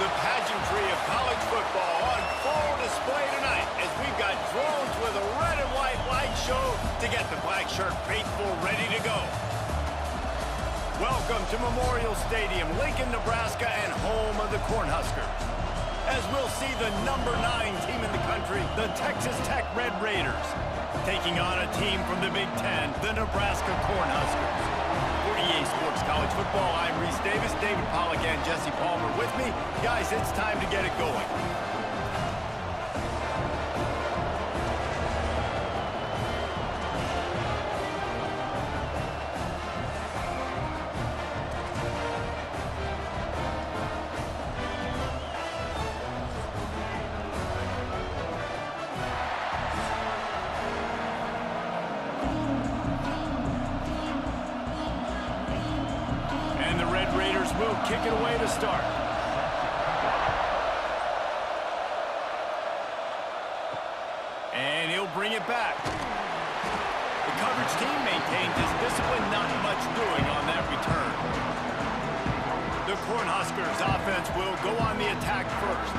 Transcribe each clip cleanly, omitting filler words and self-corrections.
The pageantry of college football on full display tonight as we've got drones with a red and white light show to get the black shirt faithful ready to go. Welcome to Memorial Stadium, Lincoln, Nebraska, and home of the Cornhuskers. As we'll see the #9 team in the country, the Texas Tech Red Raiders, taking on a team from the Big Ten, the Nebraska Cornhuskers. For EA Sports College Football, I'm Reese Davis, David Pollack, and Jesse Palmer with me. Guys, it's time to get it going. Will kick it away to start. And he'll bring it back. The coverage team maintains his discipline, not much doing on that return. The Cornhuskers offense will go on the attack first.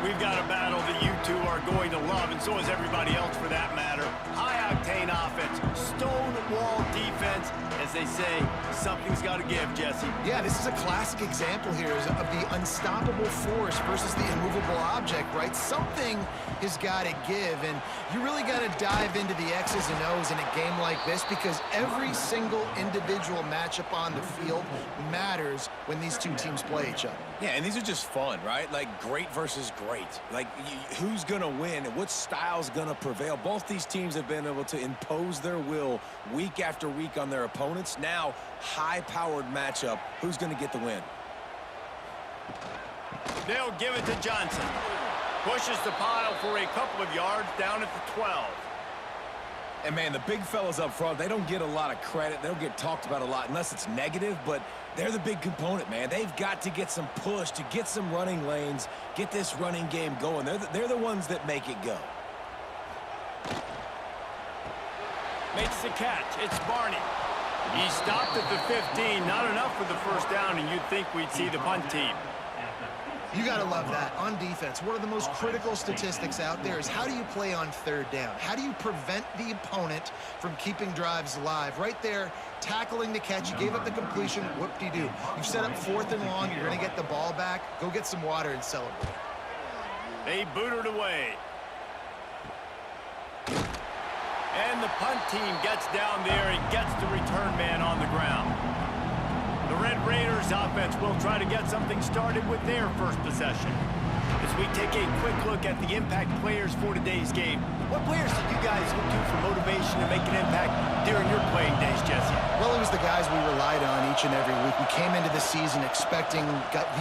We've got a battle that you two are going to love, and so is everybody else for that matter. High-octane offense, stone-wall defense. As they say, something's got to give, Jesse. Yeah, this is a classic example here of the unstoppable force versus the immovable object, right? Something has got to give, and you really got to dive into the X's and O's in a game like this because every single individual matchup on the field matters when these two teams play each other. Yeah, and these are just fun, right? Like great versus great. Like who's going to win and what style's going to prevail. Both these teams have been able to impose their will week after week on their opponents. Now, high-powered matchup. Who's going to get the win? They'll give it to Johnson. Pushes the pile for a couple of yards down at the 12. And, man, the big fellas up front, they don't get a lot of credit. They don't get talked about a lot unless it's negative, but they're the big component, man. They've got to get some push, to get some running lanes, get this running game going. They're the ones that make it go. Makes the catch. It's Barney. He stopped at the 15. Not enough for the first down, and you'd think we'd see the punt team. You got to love that. On defense, one of the most critical statistics out there is how do you play on third down? How do you prevent the opponent from keeping drives alive? Right there, tackling the catch. You gave up the completion. Whoop-de-doo. You've set up 4th and long. You're going to get the ball back. Go get some water and celebrate. They boot it away. And the punt team gets down there and gets the return man on the ground. The Red Raiders offense will try to get something started with their first possession. As we take a quick look at the impact players for today's game, what players did you guys look to for motivation to make an impact during your playing days, Jesse? Well, it was the guys we relied on each and every week. We came into the season expecting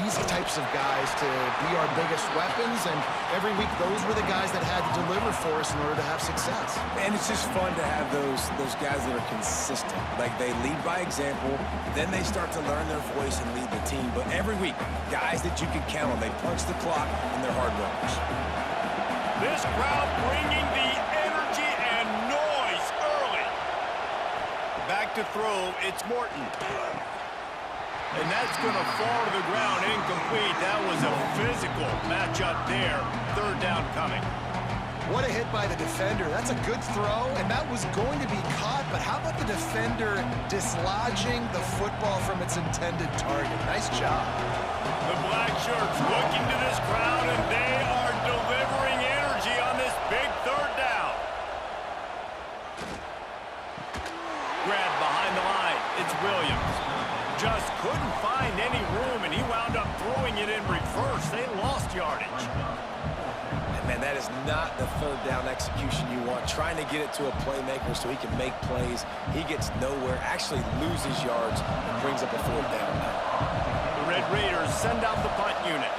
these types of guys to be our biggest weapons, and every week those were the guys that had to deliver for us in order to have success. And it's just fun to have those guys that are consistent. Like they lead by example, then they start to learn their voice and lead the team. But every week, guys that you can count on, they punch the clock and they're hard workers. This crowd bringing the energy and noise early. Back to throw, it's Morton. And that's going to fall to the ground incomplete. That was a physical matchup there. Third down coming. What a hit by the defender. That's a good throw, and that was going to be caught, but how about the defender dislodging the football from its intended target? Nice job. The black shirts looking to this crowd, and they are delivering energy on this big third down. Grab behind the line. It's Williams. Just couldn't find any room, and he wound up throwing it in reverse. They lost yardage. Man, that is not the third down execution you want. Trying to get it to a playmaker so he can make plays. He gets nowhere, actually loses yards, and brings up a 4th down now. The Red Raiders send out the punt unit.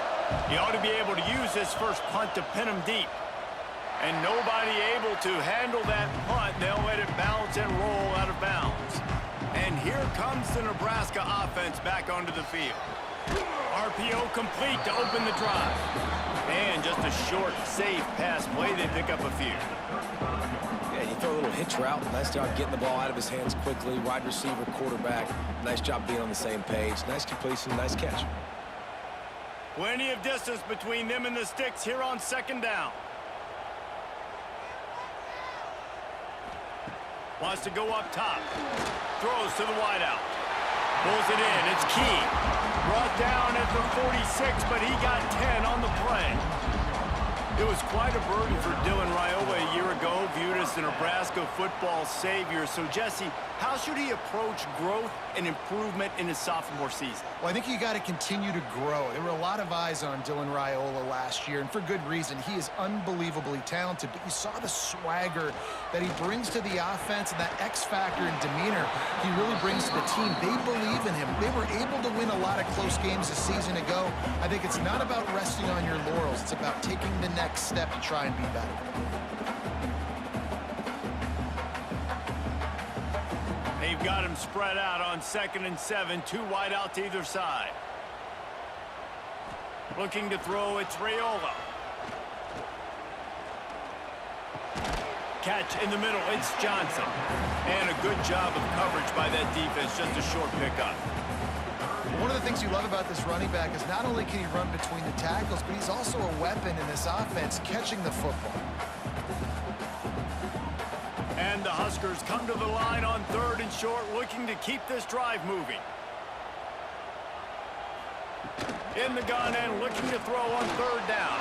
He ought to be able to use this first punt to pin him deep. And nobody able to handle that punt. They'll let it bounce and roll out of bounds. And here comes the Nebraska offense back onto the field. RPO complete to open the drive. And just a short, safe pass play. They pick up a few. Yeah, you throw a little hitch route. Nice job getting the ball out of his hands quickly. Wide receiver, quarterback. Nice job being on the same page. Nice completion, nice catch. Plenty of distance between them and the sticks here on second down. Wants to go up top. Throws to the wideout. Pulls it in. It's Key. Brought down at the 46, but he got 10 on the play. It was quite a burden for Dylan Raiola a year ago, viewed as the Nebraska football savior. So, Jesse, how should he approach growth and improvement in his sophomore season? Well, I think you got to continue to grow. There were a lot of eyes on Dylan Raiola last year, and for good reason. He is unbelievably talented, but you saw the swagger that he brings to the offense and that X factor and demeanor he really brings to the team. They believe in him. They were able to win a lot of close games a season ago. I think it's not about resting on your laurels. It's about taking the next step to try and be better. They've got him spread out on 2nd and 7, 2 wide out to either side. Looking to throw, it's Raiola. Catch in the middle, it's Johnson. And a good job of coverage by that defense, just a short pickup. One of the things you love about this running back is not only can he run between the tackles, but he's also a weapon in this offense, catching the football. And the Huskers come to the line on 3rd and short, looking to keep this drive moving. In the gun and looking to throw on 3rd down.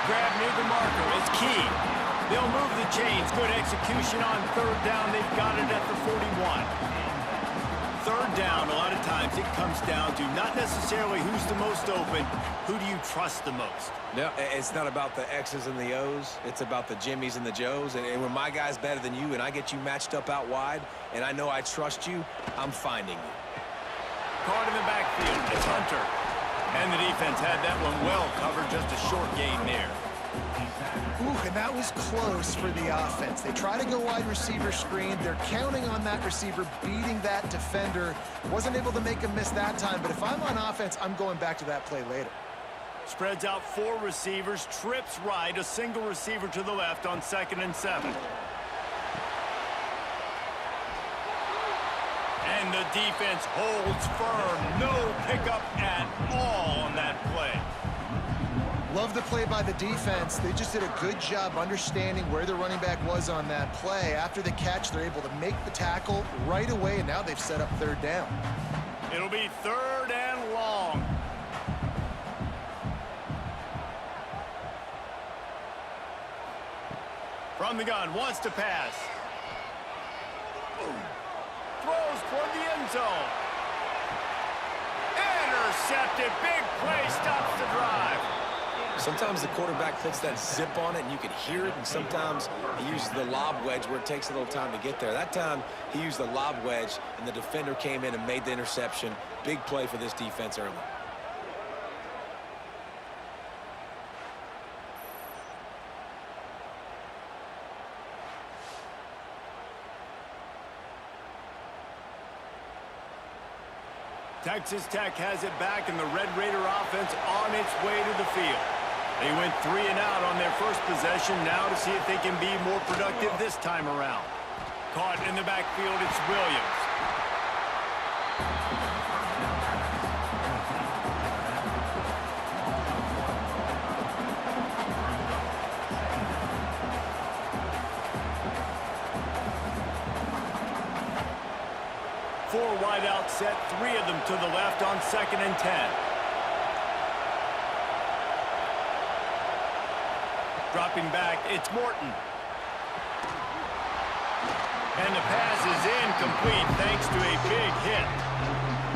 Grab near the marker is Key. They'll move the chains. Good execution on 3rd down. They've got it at the 41. 3rd down, a lot of times it comes down to not necessarily who's the most open, who do you trust the most? No, it's not about the X's and the O's. It's about the Jimmies and the Joes. And when my guy's better than you and I get you matched up out wide and I know I trust you, I'm finding you. Caught in the backfield, it's Hunter. And the defense had that one well covered, just a short gain there. Ooh, and that was close for the offense. They try to go wide receiver screen. They're counting on that receiver beating that defender. Wasn't able to make him miss that time, but if I'm on offense, I'm going back to that play later. Spreads out 4 receivers, trips right, a single receiver to the left on 2nd and 7. And the defense holds firm. No pickup at all on that play. Love the play by the defense. They just did a good job understanding where the running back was on that play. After the catch, they're able to make the tackle right away, and now they've set up 3rd down. It'll be 3rd and long. From the gun, wants to pass. Throws toward the end zone. Intercepted. Big play, stops the drive. Sometimes the quarterback puts that zip on it and you can hear it, and sometimes he uses the lob wedge where it takes a little time to get there. That time he used the lob wedge and the defender came in and made the interception. Big play for this defense early. Texas Tech has it back, and the Red Raider offense on its way to the field. They went 3 and out on their first possession, now to see if they can be more productive this time around. Caught in the backfield, it's Williams. Four wide out set, 3 of them to the left on 2nd and 10. Dropping back, it's Morton. And the pass is incomplete thanks to a big hit.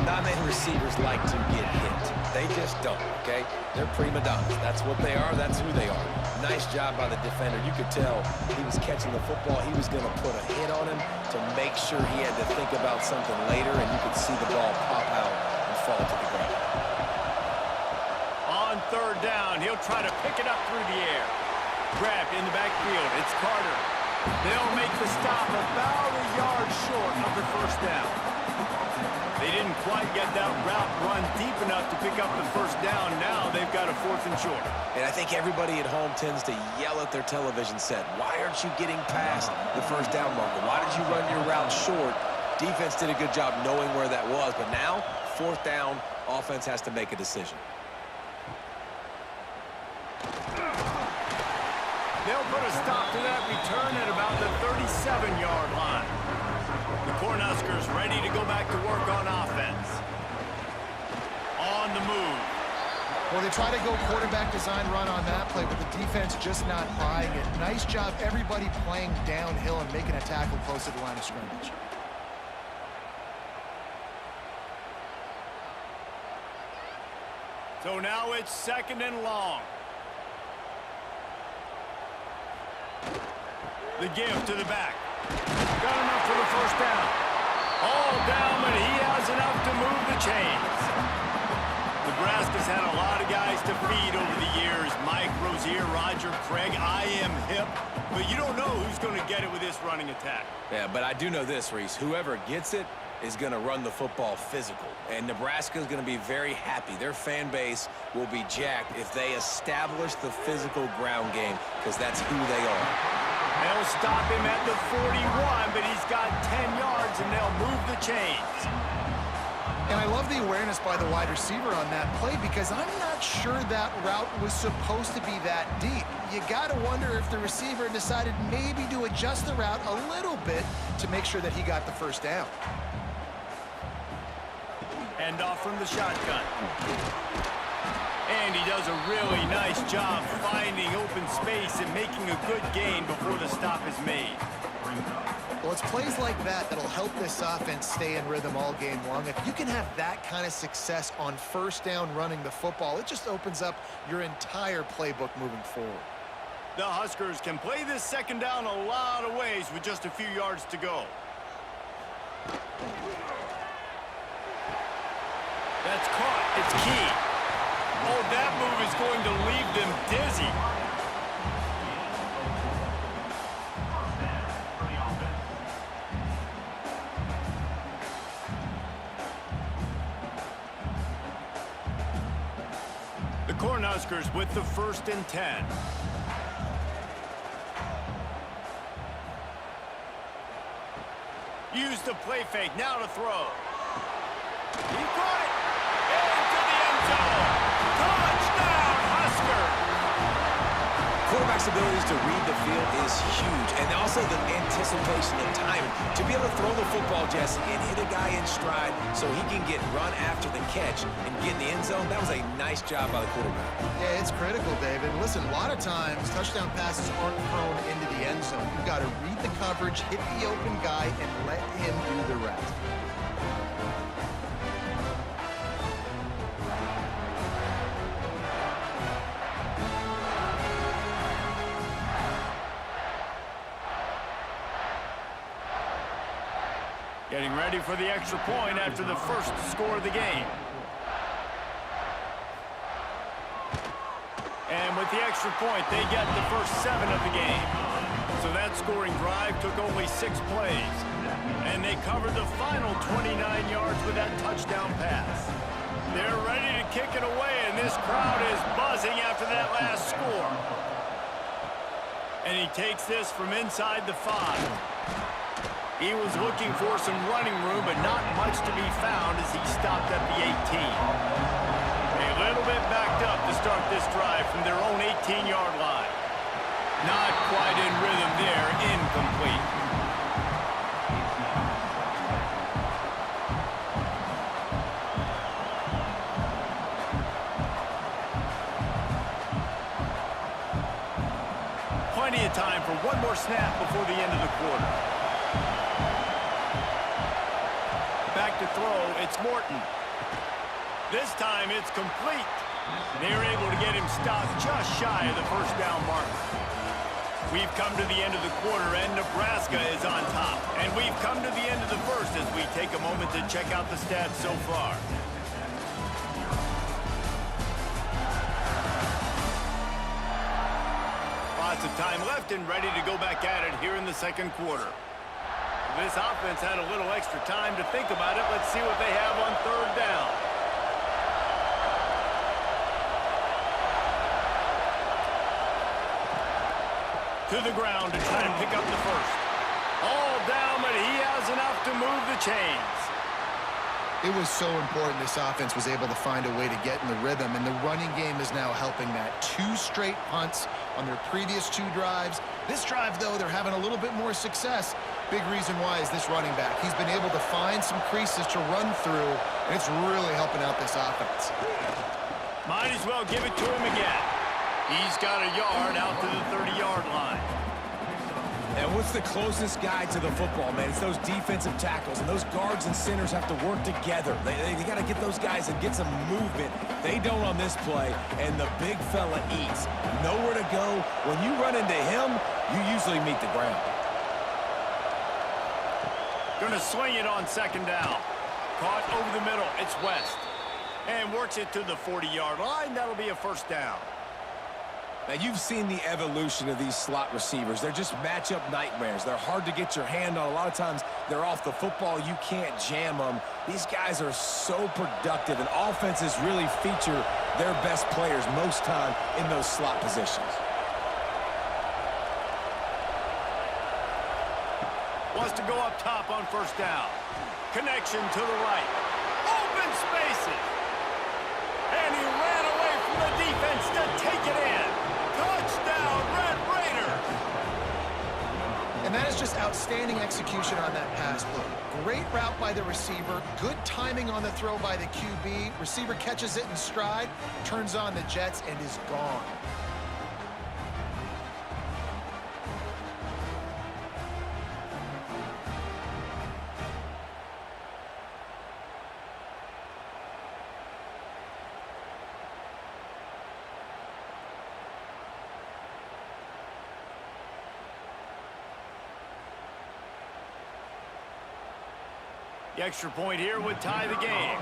Not many receivers like to get hit. They just don't, okay? They're prima donnas. That's what they are. That's who they are. Nice job by the defender. You could tell he was catching the football. He was going to put a hit on him to make sure he had to think about something later, and you could see the ball pop out and fall to the ground. On 3rd down, he'll try to pick it up through the air. Grabbed in the backfield. It's Carter. They'll make the stop about a yard short of the 1st down. They didn't quite get that route run deep enough to pick up the 1st down. Now they've got a 4th and short. And I think everybody at home tends to yell at their television set, why aren't you getting past the 1st down marker? Why did you run your route short? Defense did a good job knowing where that was, but now 4th down, offense has to make a decision. they'll put a stop to that return at about the 37-yard line. The Cornhuskers ready to go back to work on offense. On the move. Well, they try to go quarterback design run on that play, but the defense just not buying it. Nice job, everybody playing downhill and making a tackle close to the line of scrimmage. So now it's 2nd and long. The give to the back. Got enough for the first down. All down, but he has enough to move the chains. Nebraska's had a lot of guys to feed over the years. Mike Rozier, Roger Craig, I am hip. But you don't know who's going to get it with this running attack. Yeah, but I do know this, Reese. Whoever gets it is going to run the football physical. And Nebraska is going to be very happy. Their fan base will be jacked if they establish the physical ground game, because that's who they are. They'll stop him at the 41, but he's got 10 yards, and they'll move the chains. And I love the awareness by the wide receiver on that play, because I'm not sure that route was supposed to be that deep. You got to wonder if the receiver decided maybe to adjust the route a little bit to make sure that he got the first down. Hand off from the shotgun. And he does a really nice job finding open space and making a good gain before the stop is made. Well, it's plays like that that'll help this offense stay in rhythm all game long. If you can have that kind of success on first down running the football, it just opens up your entire playbook moving forward. The Huskers can play this 2nd down a lot of ways with just a few yards to go. That's caught. It's key. Oh, that move is going to leave them dizzy. The Cornhuskers with the 1st and 10. Use the play fake. Now to throw. He got it. Into the end zone. Touchdown, Huskers. Quarterback's abilities to read the field is huge, and also the anticipation and timing. To be able to throw the football, Jesse, and hit a guy in stride so he can get run after the catch and get in the end zone, that was a nice job by the quarterback. Yeah, it's critical, David. Listen, a lot of times touchdown passes aren't thrown into the end zone. You've got to read the coverage, hit the open guy, and let him do the rest. Getting ready for the extra point after the first score of the game. And with the extra point, they get the first 7 of the game. So that scoring drive took only 6 plays. And they covered the final 29 yards with that touchdown pass. They're ready to kick it away, and this crowd is buzzing after that last score. And he takes this from inside the 5. He was looking for some running room, but not much to be found as he stopped at the 18. A little bit backed up to start this drive from their own 18-yard line. Not quite in rhythm there, incomplete. Plenty of time for one more snap before the end of the quarter. Back to throw, it's Morton. This time it's complete. They're able to get him stopped just shy of the first down marker. We've come to the end of the quarter, and Nebraska is on top. And we've come to the end of the first as we take a moment to check out the stats so far. Lots of time left and ready to go back at it here in the second quarter. This offense had a little extra time to think about it. Let's see what they have on 3rd down. To the ground to try and pick up the first. All down, but he has enough to move the chains. It was so important this offense was able to find a way to get in the rhythm, and the running game is now helping that. 2 straight punts on their previous 2 drives. This drive, though, they're having a little bit more success. Big reason why is this running back. He's been able to find some creases to run through, and it's really helping out this offense. Might as well give it to him again. He's got a yard out to the 30-yard line. And what's the closest guy to the football, man? It's those defensive tackles, and those guards and centers have to work together. They got to get those guys and get some movement. They don't on this play, and the big fella eats. Nowhere to go. When you run into him, you usually meet the ground. Going to swing it on 2nd down. Caught over the middle. It's West. And works it to the 40-yard line. That'll be a 1st down. Now, you've seen the evolution of these slot receivers. They're just matchup nightmares. They're hard to get your hand on. A lot of times, they're off the football. You can't jam them. These guys are so productive, and offenses really feature their best players most time in those slot positions. Wants to go up top on 1st down. Connection to the right. Open spaces. And he ran away from the defense to take it in. Touchdown, Red Raiders! And that is just outstanding execution on that pass play. Great route by the receiver, good timing on the throw by the QB. Receiver catches it in stride, turns on the jets, and is gone. The extra point here would tie the game.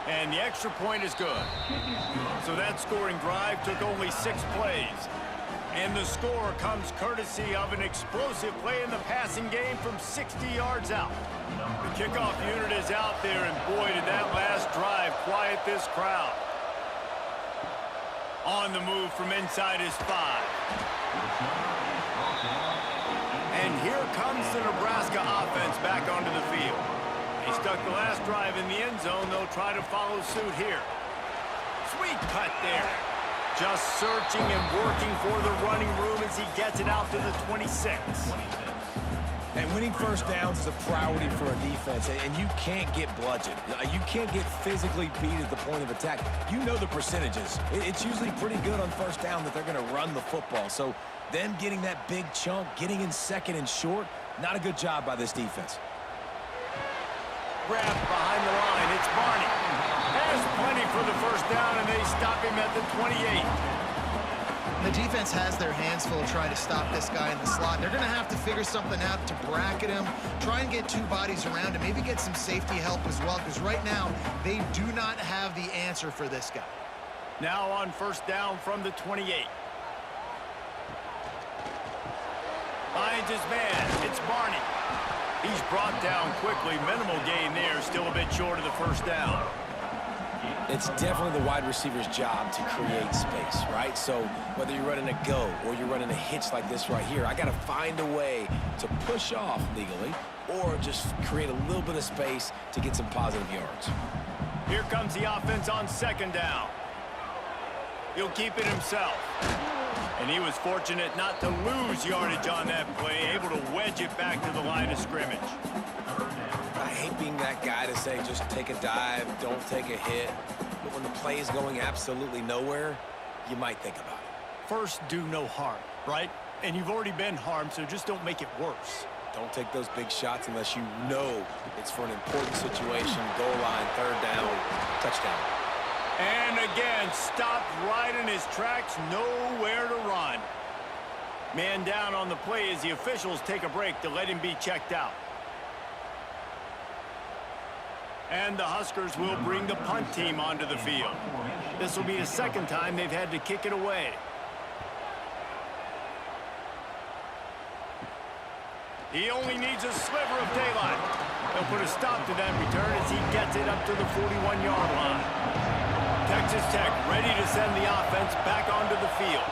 And the extra point is good. So that scoring drive took only 6 plays. And the score comes courtesy of an explosive play in the passing game from 60 yards out. The kickoff unit is out there, and boy, did that last drive quiet this crowd. On the move from inside his 5. And here comes the Nebraska offense back onto the field. They stuck the last drive in the end zone. They'll try to follow suit here. Sweet cut there. Just searching and working for the running room as he gets it out to the 26. And winning 1st downs is a priority for a defense, and you can't get bludgeoned. You can't get physically beat at the point of attack. You know the percentages. It's usually pretty good on 1st down that they're going to run the football. So them getting that big chunk, getting in 2nd and short, not a good job by this defense. Grab behind the line. It's Barney. Has plenty for the 1st down, and they stop him at the 28. The defense has their hands full trying to stop this guy in the slot. They're going to have to figure something out to bracket him, try and get 2 bodies around him, maybe get some safety help as well, because right now they do not have the answer for this guy. Now on 1st down from the 28. Finds his man. It's Barney. He's brought down quickly. Minimal gain there. Still a bit short of the 1st down. It's definitely the wide receiver's job to create space, right? So whether you're running a go or you're running a hitch like this right here, I got to find a way to push off legally or just create a little bit of space to get some positive yards. Here comes the offense on 2nd down. He'll keep it himself. And he was fortunate not to lose yardage on that play, able to wedge it back to the line of scrimmage. I hate being that guy to say just take a dive, don't take a hit. But when the play is going absolutely nowhere, you might think about it. First, do no harm, right? And you've already been harmed, so just don't make it worse. Don't take those big shots unless you know it's for an important situation. Goal line, 3rd down, touchdown. And again, stopped right in his tracks, nowhere to run. Man down on the play as the officials take a break to let him be checked out. And the Huskers will bring the punt team onto the field. This will be the 2nd time they've had to kick it away. He only needs a sliver of daylight. They'll put a stop to that return as he gets it up to the 41-yard line. Texas Tech ready to send the offense back onto the field.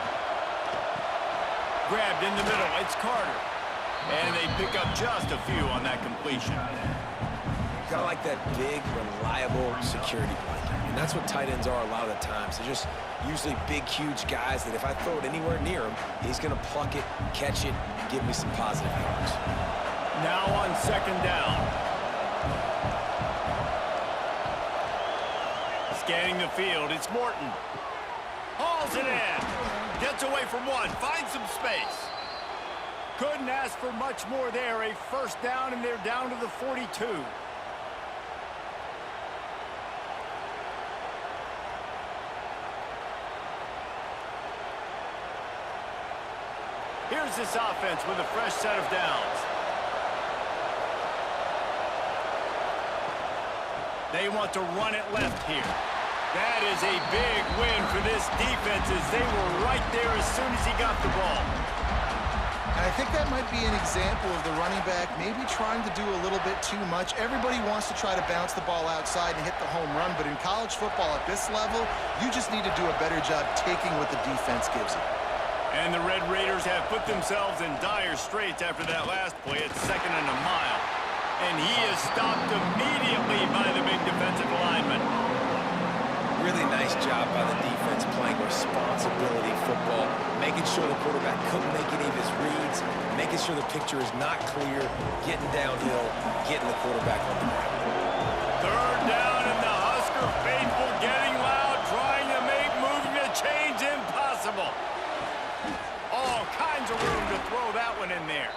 Grabbed in the middle. It's Carter. And they pick up just a few on that completion. Kind of like that big, reliable security blanket. And that's what tight ends are a lot of the times. They're just usually big, huge guys that if I throw it anywhere near him, he's going to pluck it, catch it, and give me some positive yards. Now on second down. Scanning the field, it's Morton. Hauls it in. Gets away from one, finds some space. Couldn't ask for much more there. A first down, and they're down to the 42. Here's this offense with a fresh set of downs. They want to run it left here. That is a big win for this defense as they were right there as soon as he got the ball. And I think that might be an example of the running back maybe trying to do a little bit too much. Everybody wants to try to bounce the ball outside and hit the home run, but in college football at this level, you just need to do a better job taking what the defense gives you. And the Red Raiders have put themselves in dire straits after that last play at 2nd and a mile. And he is stopped immediately by the big defensive lineman. Really nice job by the defense playing responsibility football, making sure the quarterback couldn't make any of his reads, making sure the picture is not clear, getting downhill, getting the quarterback on the ground. Third down, and the Husker faithful getting loud, trying to make moving the chains impossible. All kinds of room to throw that one in there.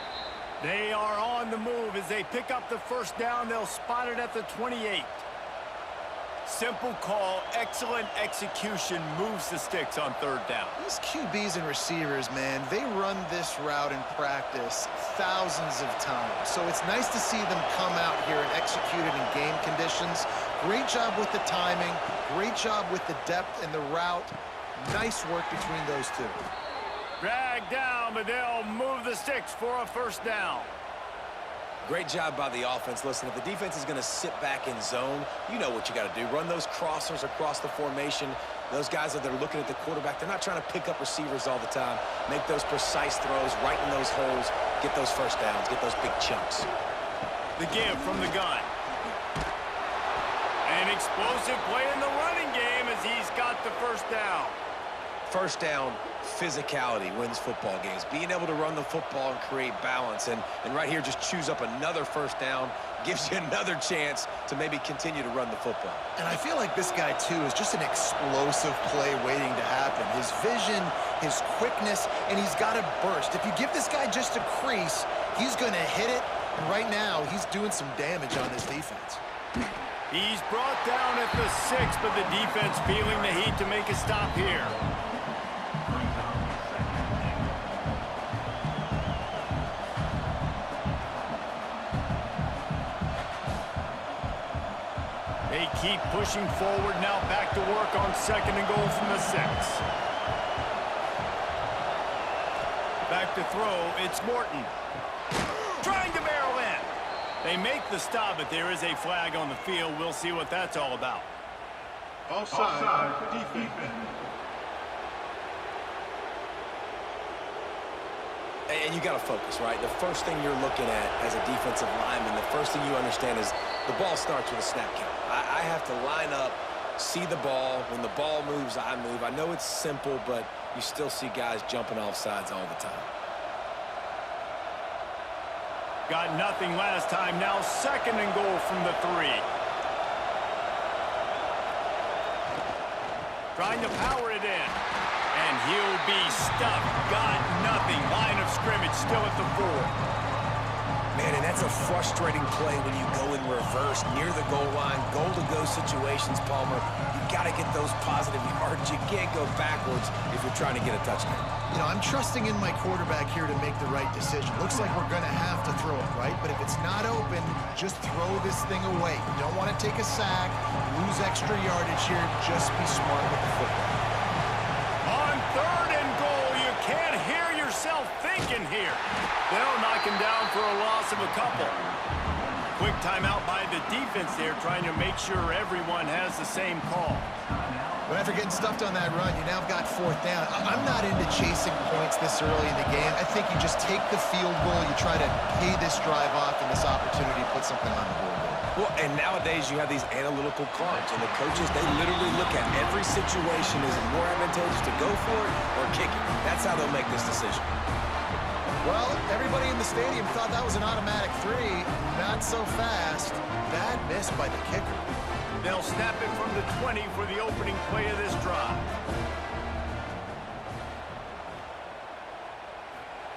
They are on the move as they pick up the first down. They'll spot it at the 28. Simple call, excellent execution, moves the sticks on third down. These QBs and receivers, man, they run this route in practice thousands of times. So it's nice to see them come out here and execute it in game conditions. Great job with the timing, great job with the depth and the route. Nice work between those two. Dragged down, but they'll move the sticks for a first down. Great job by the offense. Listen, if the defense is going to sit back in zone, you know what you got to do. Run those crossers across the formation. Those guys that are looking at the quarterback, they're not trying to pick up receivers all the time. Make those precise throws, right in those holes, get those first downs, get those big chunks. The give from the gun. An explosive play in the running game as he's got the first down. First down, physicality wins football games. Being able to run the football and create balance. And right here, just choose up another first down, gives you another chance to maybe continue to run the football. And I feel like this guy, too, is just an explosive play waiting to happen. His vision, his quickness, and he's got a burst. If you give this guy just a crease, he's going to hit it. And right now, he's doing some damage on this defense. He's brought down at the 6, but the defense feeling the heat to make a stop here. They keep pushing forward, now back to work on 2nd and goal from the 6. Back to throw, it's Morton. Trying to barrel in. They make the stop, but there is a flag on the field. We'll see what that's all about. Offside, defense. And you got to focus, right? The first thing you're looking at as a defensive lineman, the first thing you understand is the ball starts with a snap count. I have to line up, see the ball. When the ball moves, I move. I know it's simple, but you still see guys jumping off sides all the time. Got nothing last time. Now 2nd and goal from the 3. Trying to power it in. And he'll be stuffed. Got nothing. Line of scrimmage still at the 4. Man, and that's a frustrating play when you go in reverse near the goal line, goal-to-go situations, Palmer. You got to get those positive yards. You can't go backwards if you're trying to get a touchdown. You know, I'm trusting in my quarterback here to make the right decision. Looks like we're going to have to throw it, right? But if it's not open, just throw this thing away. You don't want to take a sack, lose extra yardage here. Just be smart with the football. On 3rd and goal, you can't hear yourself thinking here. They'll knock him down for a loss of a couple. Quick timeout by the defense there, trying to make sure everyone has the same call. But after getting stuffed on that run, you now got fourth down. I'm not into chasing points this early in the game. I think you just take the field goal, you try to pay this drive off and this opportunity to put something on the board. Well, and nowadays you have these analytical cards, and the coaches, they literally look at every situation. Is it more advantageous to go for it or kick it? That's how they'll make this decision. Well, everybody in the stadium thought that was an automatic 3. Not so fast. Bad miss by the kicker. They'll snap it from the 20 for the opening play of this drive.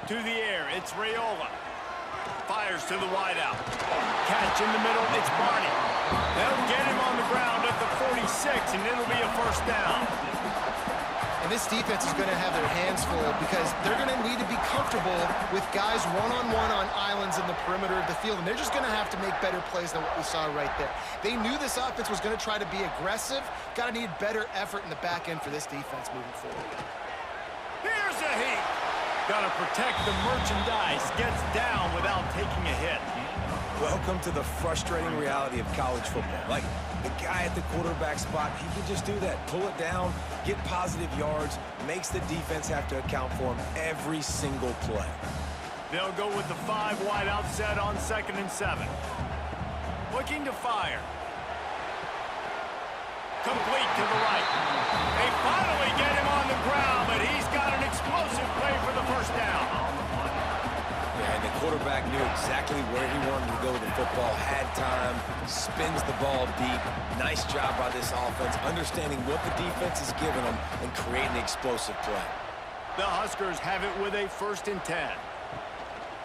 To the air, it's Raiola. Fires to the wideout. Catch in the middle, it's Barney. They'll get him on the ground at the 46, and it'll be a first down. And this defense is going to have their hands full because they're going to need to be comfortable with guys one-on-one on islands in the perimeter of the field, and they're just going to have to make better plays than what we saw right there. They knew this offense was going to try to be aggressive. Got to need better effort in the back end for this defense moving forward. Here's a heat. Got to protect the merchandise. Gets down without taking a hit. Welcome to the frustrating reality of college football. Like, the guy at the quarterback spot, he can just do that. Pull it down, get positive yards, makes the defense have to account for him every single play. They'll go with the 5 wide out set on 2nd and 7. Looking to fire. Complete to the right. They finally get him on the ground, but he's got an explosive play for the first down. Yeah, and the quarterback knew exactly where he wanted to go with the football, had time, spins the ball deep. Nice job by this offense, understanding what the defense is giving them and creating the explosive play. The Huskers have it with a 1st and 10.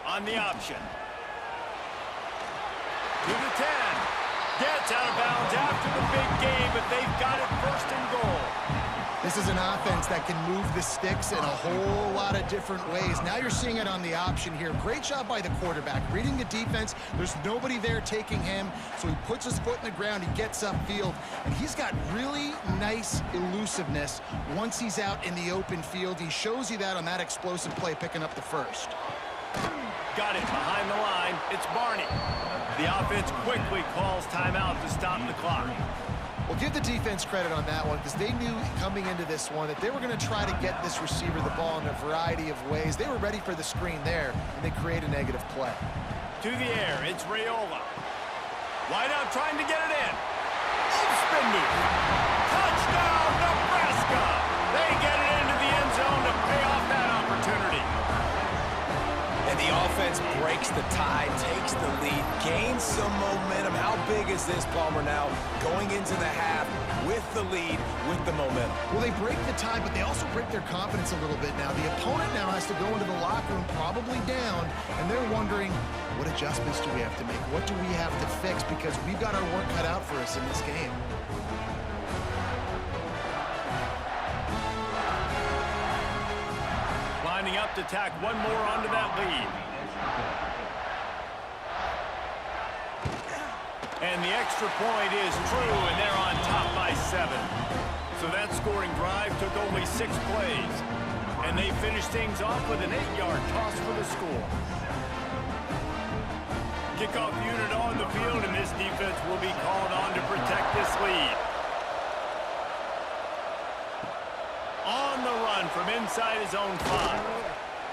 On the option. To the 10. Gets out of bounds after the big game, but they've got it 1st and goal. This is an offense that can move the sticks in a whole lot of different ways. Now you're seeing it on the option here. Great job by the quarterback. Reading the defense, there's nobody there taking him, so he puts his foot in the ground, he gets upfield, and he's got really nice elusiveness once he's out in the open field. He shows you that on that explosive play, picking up the 1st. Got it behind the line. It's Barney. The offense quickly calls timeout to stop the clock. Well, give the defense credit on that one because they knew coming into this one that they were going to try to get this receiver the ball in a variety of ways. They were ready for the screen there, and they create a negative play. To the air, it's Raiola. Wide out trying to get it in. Spin move. Touchdown, Nebraska! They get it into the end zone to pay off that opportunity. And the offense breaks the tie, takes the lead, gains some momentum. How big is this, Palmer, now going into the half with the lead, with the momentum? Well, they break the tie, but they also break their confidence a little bit now. The opponent now has to go into the locker room probably down, and they're wondering, what adjustments do we have to make? What do we have to fix? Because we've got our work cut out for us in this game. Lining up to tack one more onto that lead. And the extra point is true, and they're on top by 7. So that scoring drive took only 6 plays. And they finished things off with an 8-yard toss for the score. Kickoff unit on the field, and this defense will be called on to protect this lead. On the run from inside his own 5.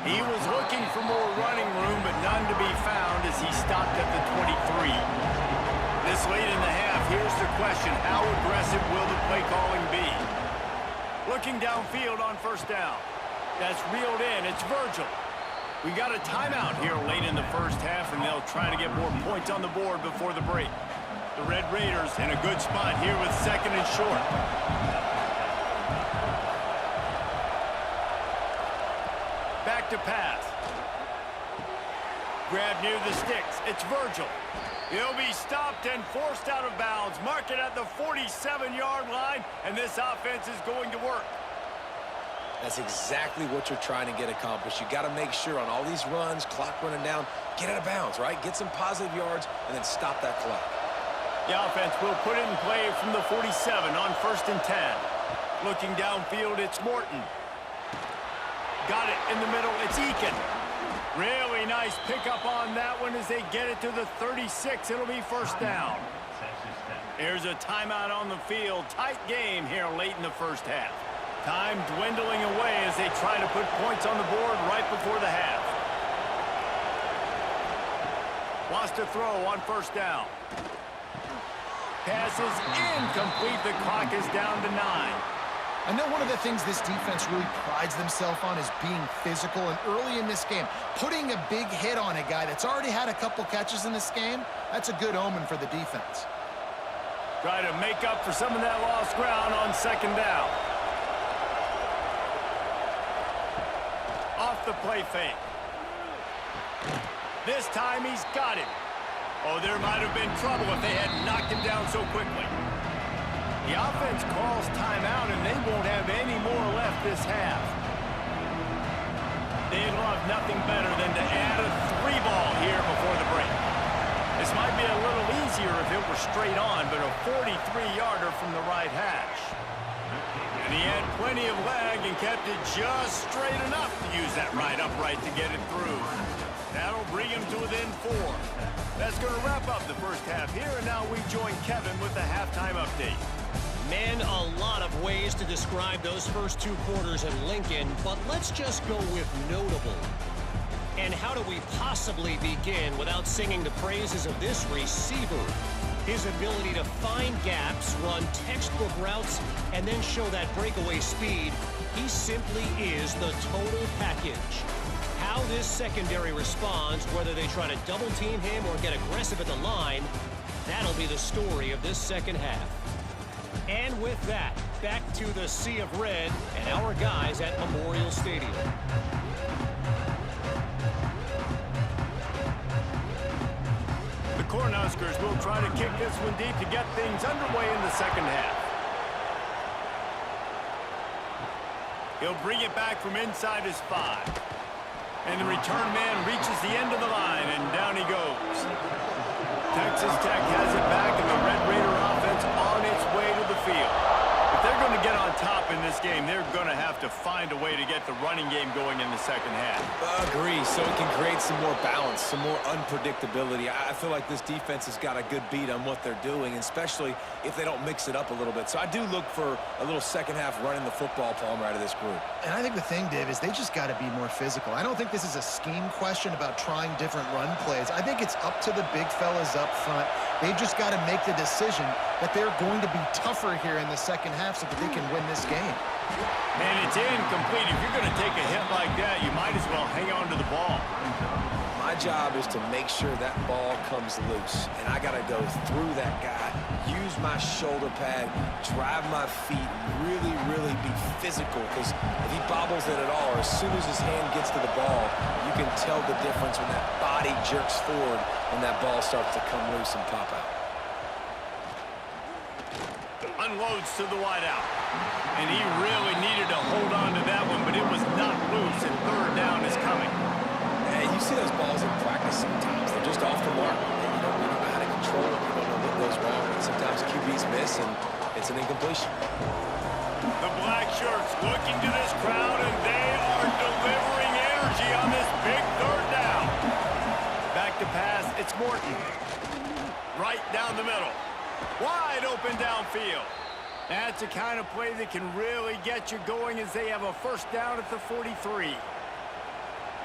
He was looking for more running room, but none to be found as he stopped at the 23. This late in the half, here's the question: how aggressive will the play calling be? Looking downfield on 1st down. That's reeled in. It's Virgil. We got a timeout here late in the 1st half, and they'll try to get more points on the board before the break. The Red Raiders in a good spot here with 2nd and short. Back to pass. Grab near the sticks. It's Virgil. He'll be stopped and forced out of bounds. Mark it at the 47-yard line, and this offense is going to work. That's exactly what you're trying to get accomplished. You got to make sure on all these runs, clock running down, get out of bounds, right? Get some positive yards, and then stop that clock. The offense will put it in play from the 47 on 1st and 10. Looking downfield, it's Morton. Got it in the middle, it's Eakin. Really nice pickup on that one as they get it to the 36. It'll be first down. Here's a timeout on the field. Tight game here late in the first half. Time dwindling away as they try to put points on the board right before the half. Wants to throw on first down. Pass is incomplete. The clock is down to 9. I know one of the things this defense really prides themselves on is being physical, and early in this game, putting a big hit on a guy that's already had a couple catches in this game, that's a good omen for the defense. Try to make up for some of that lost ground on second down. Off the play fake. This time he's got him. Oh, there might have been trouble if they had knocked him down so quickly. The offense calls timeout, and they won't have any more left this half. They'd love nothing better than to add a 3-ball here before the break. This might be a little easier if it were straight on, but a 43-yarder from the right hash. And he had plenty of leg and kept it just straight enough to use that right upright to get it through. That'll bring him to within 4. That's going to wrap up the first half here, and now we join Kevin with the halftime update. Man, a lot of ways to describe those first 2 quarters in Lincoln, but let's just go with notable. And how do we possibly begin without singing the praises of this receiver? His ability to find gaps, run textbook routes, and then show that breakaway speed. He simply is the total package. How this secondary responds, whether they try to double team him or get aggressive at the line, that'll be the story of this second half. And with that, back to the Sea of Red and our guys at Memorial Stadium. The Cornhuskers will try to kick this one deep to get things underway in the second half. He'll bring it back from inside his 5. And the return man reaches the end of the line, and down he goes. Texas Tech has it back, and the Red Raider offense on its way to the field. If they're going to get on top in this game, they're going to have to find a way to get the running game going in the second half. Agree, so it can create some more balance, some more unpredictability. I feel like this defense has got a good beat on what they're doing, especially if they don't mix it up a little bit. So I do look for a little second half running the football, Palmer, out of this group. And I think the thing, Dave, is they just got to be more physical. I don't think this is a scheme question about trying different run plays. I think it's up to the big fellas up front. They've just got to make the decision that they're going to be tougher here in the second half so that they can win this game. And it's incomplete. If you're going to take a hit like that, you might as well hang on to the ball. My job is to make sure that ball comes loose, and I got to go through that guy, use my shoulder pad, drive my feet, really be physical, because if he bobbles it at all, or as soon as his hand gets to the ball, you can tell the difference when that body jerks forward and that ball starts to come loose and pop out. Unloads to the wideout. And he really needed to hold on to that one, but it was not loose, and third down is coming. And you see those balls in practice sometimes. They're just off the mark. You don't know how to control it. You don't know what goes wrong. And sometimes QBs miss, and it's an incompletion. The black shirts looking to this crowd, and they are delivering energy on this big third down. Back to pass. It's Morton. Right down the middle. Wide open downfield. That's the kind of play that can really get you going as they have a first down at the 43.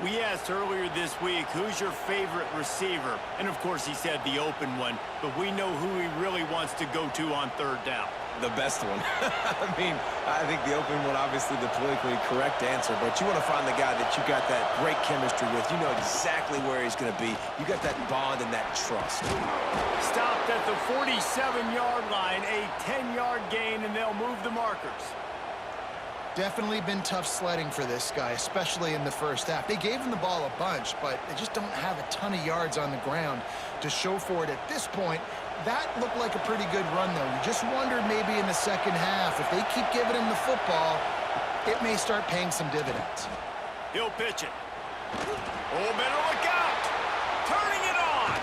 We asked earlier this week, who's your favorite receiver? And, of course, he said the open one, but we know who he really wants to go to on third down. The best one. I mean, I think the open one, obviously the politically correct answer, but you want to find the guy that you got that great chemistry with. You know exactly where he's going to be. You got that bond and that trust. Stopped at the 47-yard line, a 10-yard gain, and they'll move the markers. Definitely been tough sledding for this guy, especially in the first half. They gave him the ball a bunch, but they just don't have a ton of yards on the ground to show for it at this point. That looked like a pretty good run, though. You just wondered maybe in the second half, if they keep giving him the football, it may start paying some dividends. He'll pitch it. Oh, better look out. Turning it on.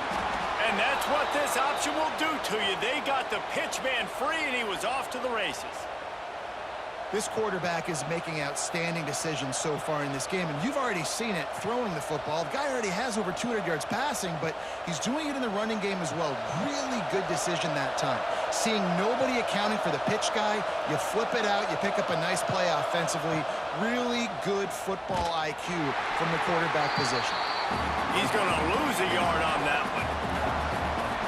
And that's what this option will do to you. They got the pitch man free, and he was off to the races. This quarterback is making outstanding decisions so far in this game, and you've already seen it throwing the football. The guy already has over 200 yards passing, but he's doing it in the running game as well. Really good decision that time. Seeing nobody accounting for the pitch guy, you flip it out, you pick up a nice play offensively. Really good football IQ from the quarterback position. He's going to lose a yard on that one.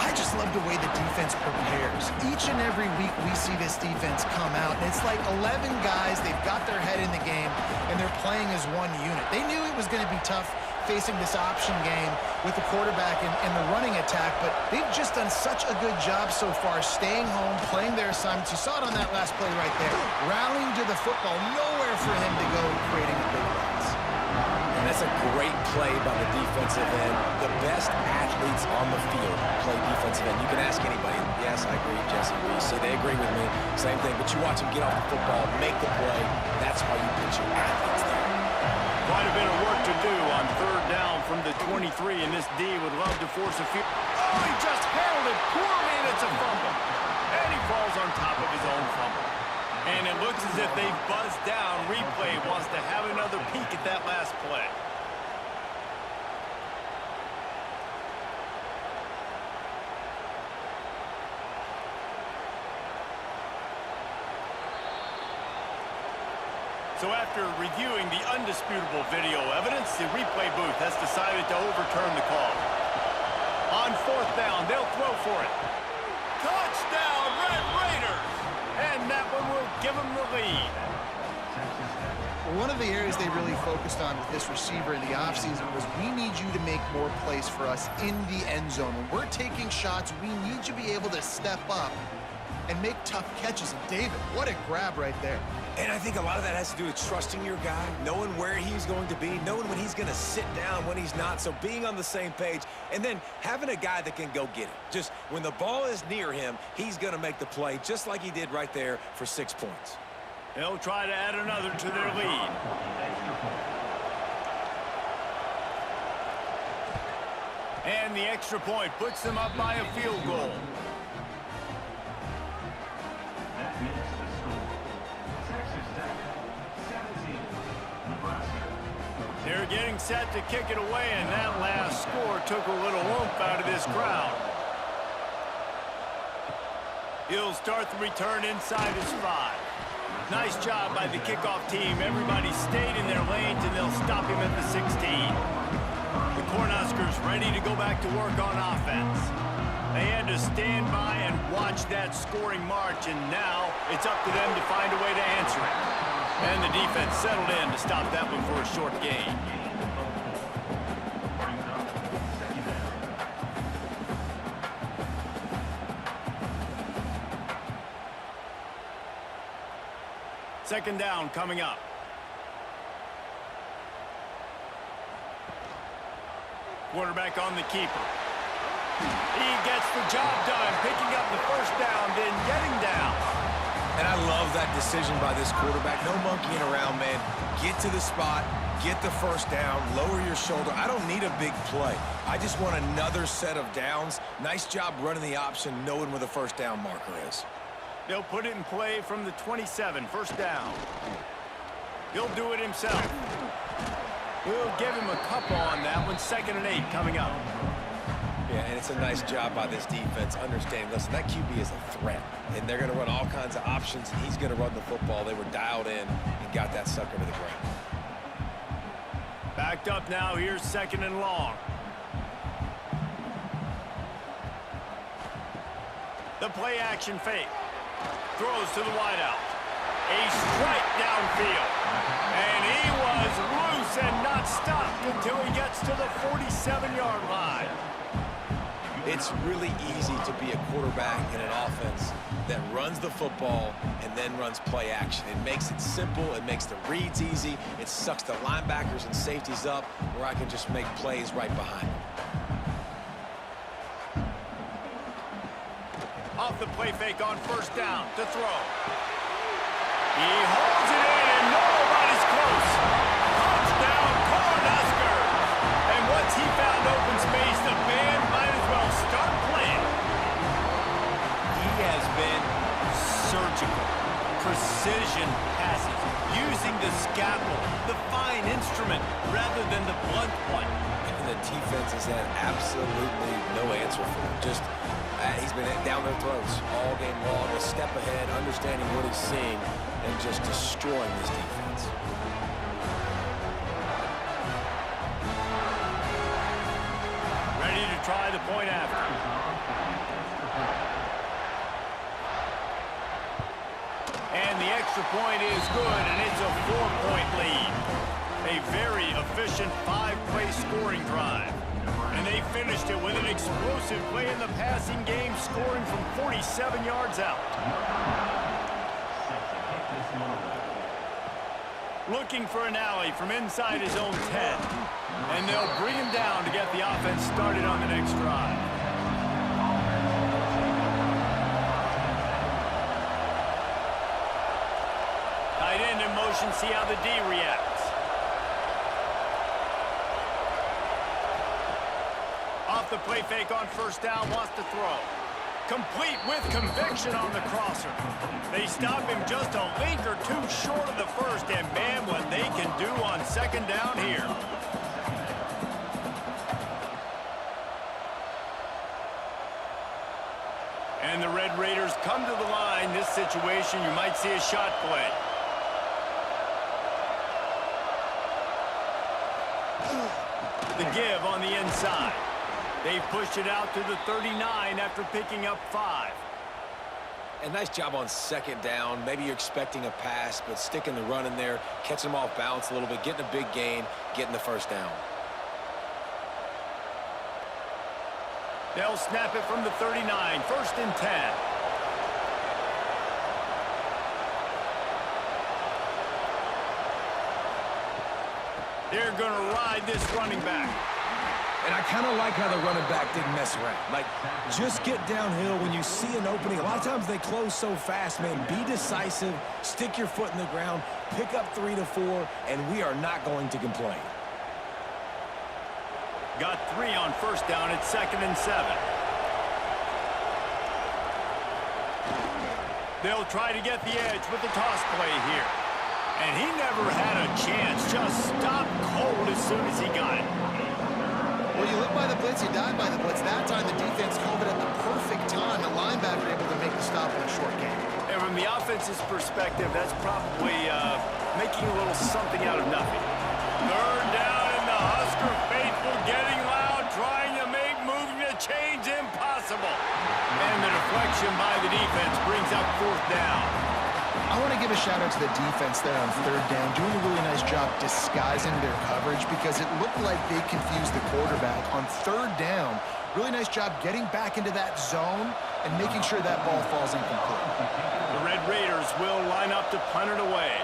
I just love the way the defense prepares. Each and every week we see this defense come out, and it's like 11 guys, they've got their head in the game, and they're playing as one unit. They knew it was going to be tough facing this option game with the quarterback and the running attack, but they've just done such a good job so far staying home, playing their assignments. You saw it on that last play right there. Rallying to the football, nowhere for him to go, creating a big pass. And that's a great play by the defensive end. The best athletes on the field play defensive end. You can ask anybody. Yes, I agree, Jesse Reese. See, they agree with me. Same thing. But you watch them get off the football, make the play. That's why you put your athletes there. Quite a bit of work to do on third down from the 23, and this D would love to force a field. Oh, he just handled it poorly, and it's a fumble. And he falls on top of his own fumble. And it looks as if they've buzzed down. Replay wants to have another peek at that last play. So after reviewing the undisputable video evidence, the replay booth has decided to overturn the call. On fourth down, they'll throw for it. Touchdown, Red Raiders! And that one will give them the lead. One of the areas they really focused on with this receiver in the offseason was we need you to make more plays for us in the end zone. When we're taking shots, we need you to be able to step up and make tough catches. And David, what a grab right there. And I think a lot of that has to do with trusting your guy, knowing where he's going to be, knowing when he's going to sit down, when he's not. So being on the same page, and then having a guy that can go get it. Just when the ball is near him, he's going to make the play, just like he did right there for 6 points. They'll try to add another to their lead. And the extra point puts them up by a field goal. They're getting set to kick it away, and that last score took a little oomph out of this crowd. He'll start the return inside his 5. Nice job by the kickoff team. Everybody stayed in their lanes, and they'll stop him at the 16. The Cornhuskers ready to go back to work on offense. They had to stand by and watch that scoring march, and now it's up to them to find a way to answer it. And the defense settled in to stop that one for a short gain. Second down coming up. Quarterback on the keeper. He gets the job done, picking up the first down, then getting down. And I love that decision by this quarterback. No monkeying around, man. Get to the spot, get the first down, lower your shoulder. I don't need a big play. I just want another set of downs. Nice job running the option, knowing where the first down marker is. They'll put it in play from the 27, first down. He'll do it himself. We'll give him a couple on that one. 2nd and 8 coming up. Yeah, and it's a nice job by this defense understanding, listen, that QB is a threat, and they're going to run all kinds of options, and he's going to run the football. They were dialed in and got that sucker to the ground. Backed up now. Here's 2nd and long. The play action fake. Throws to the wideout. A strike downfield. And he was loose and not stopped until he gets to the 47-yard line. It's really easy to be a quarterback in an offense that runs the football and then runs play action. It makes it simple. It makes the reads easy. It sucks the linebackers and safeties up where I can just make plays right behind them. Off the play fake on first down to throw. He holds it in and nobody's close. Touchdown, Cornhuskers. And once he found open space, the band might as well start playing. He has been surgical. precision passes, using the scalpel, the fine instrument, rather than the blunt one. And the defense has had absolutely no answer for him. Just, he's been down their throats all game long, a step ahead, understanding what he's seeing, and just destroying this defense. Ready to try the point after. And the extra point is good, and it's a 4-point lead. A very efficient 5-play scoring drive. And they finished it with an explosive play in the passing game, scoring from 47 yards out. Looking for an alley from inside his own 10. And they'll bring him down to get the offense started on the next drive. Tight end in motion, see how the D reacts. Off the play fake on first down, wants to throw. Complete with conviction on the crosser. They stop him just a link or two short of the first, and man, what they can do on second down here. And the Red Raiders come to the line. This situation, you might see a shot play. The give on the inside. They've pushed it out to the 39 after picking up 5. And nice job on second down. Maybe you're expecting a pass, but sticking the run in there, catching them off balance a little bit, getting a big gain, getting the first down. They'll snap it from the 39, 1st and 10. They're going to ride this running back. And I kind of like how the running back didn't mess around. Like, just get downhill when you see an opening. A lot of times they close so fast, man. Be decisive, stick your foot in the ground, pick up 3 to 4, and we are not going to complain. Got 3 on first down at 2nd and 7. They'll try to get the edge with the toss play here. And he never had a chance. Just stopped cold as soon as he got it. Well, you live by the blitz, you die by the blitz. That time the defense called it at the perfect time. The linebacker able to make the stop in a short game. And from the offense's perspective, that's probably making a little something out of nothing. 3rd down, and the Husker faithful getting loud, trying to make moving the chains impossible. And the deflection by the defense brings up 4th down. I want to give a shout-out to the defense there on 3rd down, doing a really nice job disguising their coverage because it looked like they confused the quarterback on 3rd down. Really nice job getting back into that zone and making sure that ball falls incomplete. The Red Raiders will line up to punt it away.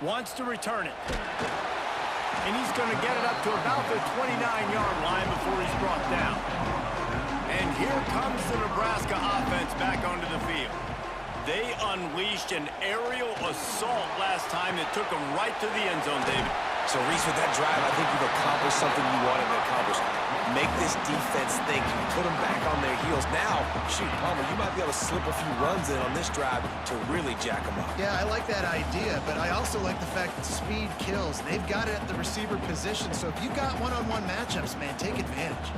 Wants to return it. And he's going to get it up to about the 29-yard line before he's brought down. And here comes the Nebraska offense back onto the field. They unleashed an aerial assault last time that took them right to the end zone, David. So, Reese, with that drive, I think you've accomplished something you wanted to accomplish. Make this defense think. Put them back on their heels. Now, shoot, Palmer, you might be able to slip a few runs in on this drive to really jack them up. Yeah, I like that idea, but I also like the fact that speed kills. They've got it at the receiver position, so if you've got one-on-one matchups, man, take advantage.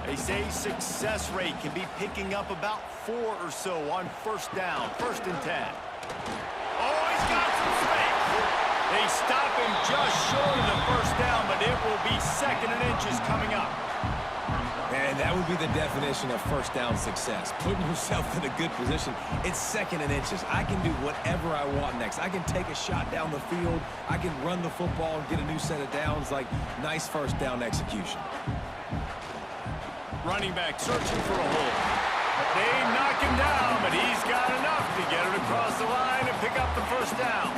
They say success rate can be picking up about 4 or so on first down, 1st and 10. Oh, he's got some space. They stop him just short of the first down, but it will be 2nd and inches coming up. And that would be the definition of first down success. Putting yourself in a good position. It's 2nd and inches. I can do whatever I want next. I can take a shot down the field. I can run the football and get a new set of downs. Like, nice first down execution. Running back searching for a hole. They knock him down, but he's got enough to get it across the line and pick up the first down.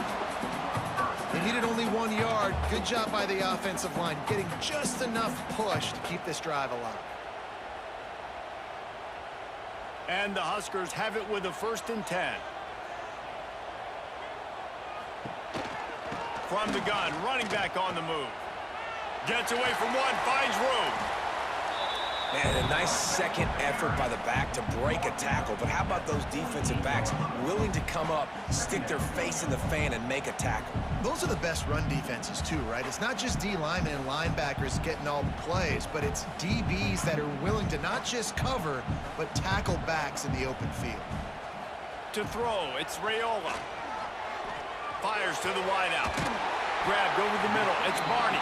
They needed only 1 yard. Good job by the offensive line, getting just enough push to keep this drive alive. And the Huskers have it with a 1st and 10. From the gun, running back on the move. Gets away from one, finds room. Man, a nice second effort by the back to break a tackle. But how about those defensive backs willing to come up, stick their face in the fan, and make a tackle? Those are the best run defenses too, right? It's not just D linemen and linebackers getting all the plays, but it's DBs that are willing to not just cover, but tackle backs in the open field. To throw, it's Raiola. Fires to the wideout. Grabbed over the middle. It's Barney.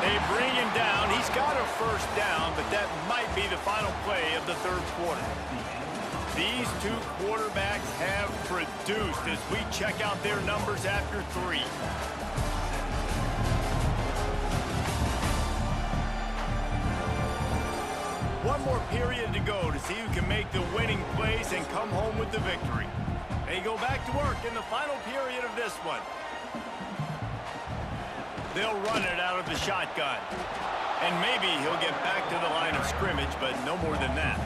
They bring him down. He's got a first down, but that might be the final play of the third quarter. These two quarterbacks have produced as we check out their numbers after 3. One more period to go to see who can make the winning plays and come home with the victory. They go back to work in the final period of this one. They'll run it out of the shotgun. And maybe he'll get back to the line of scrimmage, but no more than that.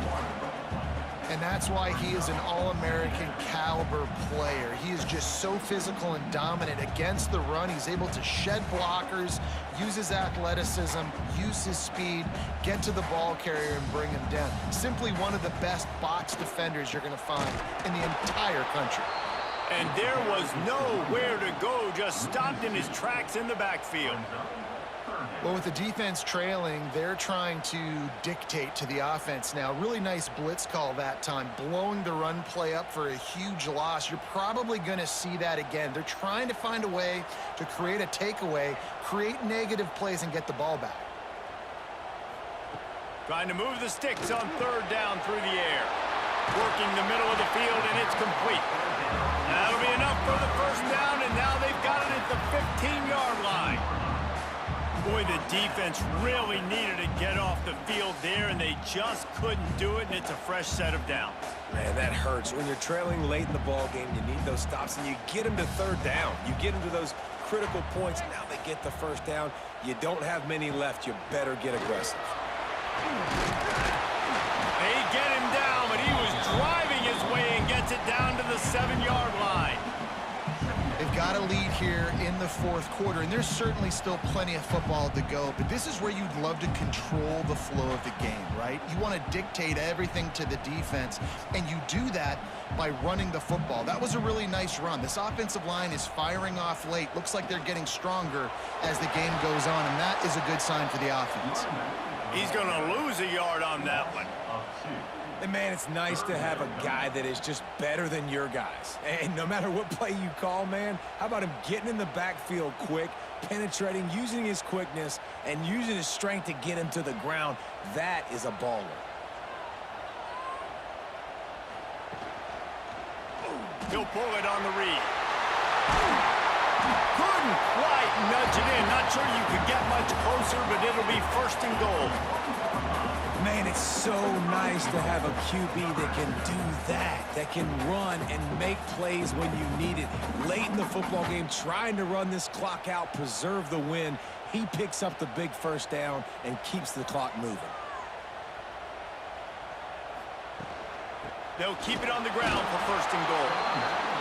And that's why he is an All-American caliber player. He is just so physical and dominant against the run. He's able to shed blockers, use his athleticism, use his speed, get to the ball carrier and bring him down. Simply one of the best box defenders you're going to find in the entire country. And there was nowhere to go, just stopped in his tracks in the backfield. Well, with the defense trailing, they're trying to dictate to the offense now. Really nice blitz call that time, blowing the run play up for a huge loss. You're probably going to see that again. They're trying to find a way to create a takeaway, create negative plays, and get the ball back. Trying to move the sticks on third down through the air. Working the middle of the field, and it's complete. That'll be enough for the first down, and now they've got it at the 15-yard line. Boy, the defense really needed to get off the field there, and they just couldn't do it, and it's a fresh set of downs. Man, that hurts. When you're trailing late in the ball game, you need those stops, and you get them to third down. You get them to those critical points. Now they get the first down. You don't have many left. You better get aggressive. They get him down, but he was driving his way and gets it down to the 7-yard line. They've got a lead here in the fourth quarter, and there's certainly still plenty of football to go, but this is where you'd love to control the flow of the game, right? You want to dictate everything to the defense, and you do that by running the football. That was a really nice run. This offensive line is firing off late. Looks like they're getting stronger as the game goes on, and that is a good sign for the offense. He's going to lose a yard on that one. And, man, it's nice to have a guy that is just better than your guys. And no matter what play you call, man, how about him getting in the backfield quick, penetrating, using his quickness, and using his strength to get him to the ground? That is a baller. He'll pull it on the read. Couldn't quite nudge it in. Not sure you could get much closer, but it'll be first and goal. Man, it's so nice to have a QB that can do that can run and make plays when you need it. Late in the football game, trying to run this clock out, preserve the win. He picks up the big first down and keeps the clock moving. They'll keep it on the ground for first and goal.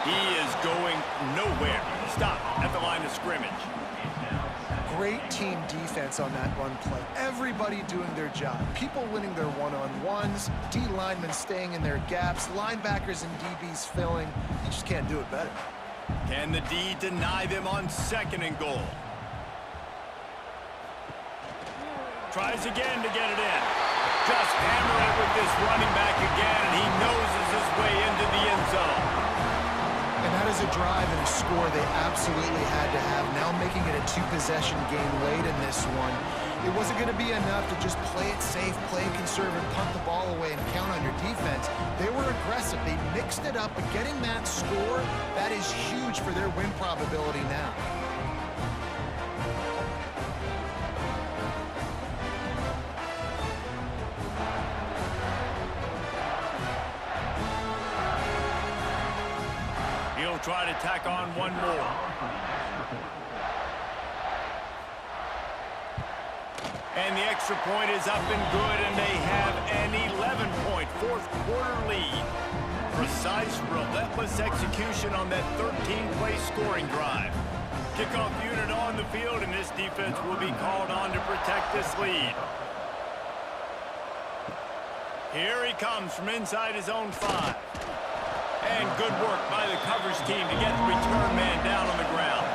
He is going nowhere. Stop at the line of scrimmage. Great team defense on that run play. Everybody doing their job. People winning their one-on-ones, D linemen staying in their gaps, linebackers and DBs filling. You just can't do it better. Can the D deny them on second and goal? Tries again to get it in. Just hammer it with this running back again, and he noses his way into the end zone. And that is a drive and a score they absolutely had to have. Now making it a two-possession game late in this one. It wasn't going to be enough to just play it safe, play it conservative, punt the ball away, and count on your defense. They were aggressive. They mixed it up, but getting that score, that is huge for their win probability now. Try to tack on one more. And the extra point is up and good, and they have an 11-point fourth-quarter lead. Precise, relentless execution on that 13-play scoring drive. Kickoff unit on the field, and this defense will be called on to protect this lead. Here he comes from inside his own 5. And good work by the coverage team to get the return man down on the ground.